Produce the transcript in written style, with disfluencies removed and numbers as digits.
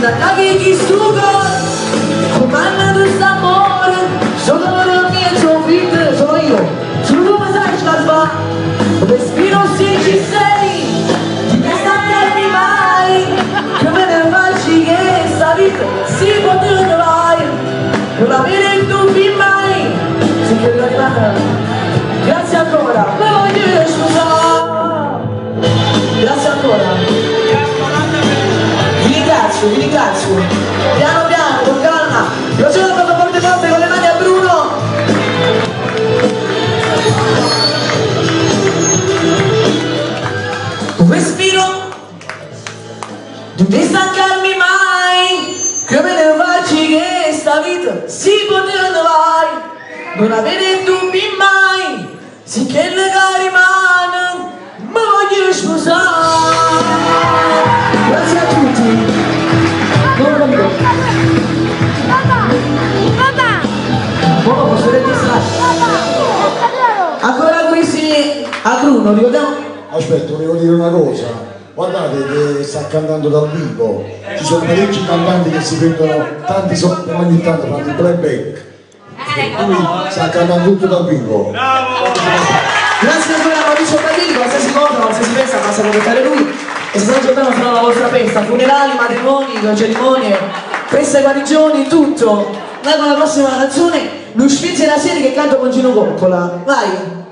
Caghi chi stugo, comanda quest'amore, sono la mia tua vita, sono io, tu come sai ce la fa, respiro se ci sei, ti prestantarmi mai, come ne facci che sta vita si può trovare, non avere dubbi mai, se che la rimane, grazie ancora, me voglio scusare, grazie ancora. Vi ringrazio, piano piano, con calma, io ce l'ho fatto forte forte con le mani a Bruno. Un respiro, non ti stancarmi mai, come ne facci che sta vita si può trovare, non avere dubbi mai, sicché le cari rimane, mi voglio sposare. Grazie a tutti. Papà, posso registrare? Ancora qui sì, a Bruno, ricordiamo? Aspetta, volevo dire una cosa. Guardate che sta cantando dal vivo. Ci sono parecchi cantanti che si prendono tanti soldi, ma ogni tanto fanno il playback. Lui sta cantando tutto dal vivo. Grazie ancora a Maurizio Padilli, qualsiasi cosa, qualsiasi festa basta contattare lui. E se San Giordano farà la vostra festa, funerali, matrimoni, cerimonie, feste guarigioni, tutto. Noi con la prossima canzone, Lo Sfizio e la serie che canto con Gino Coppola. Vai!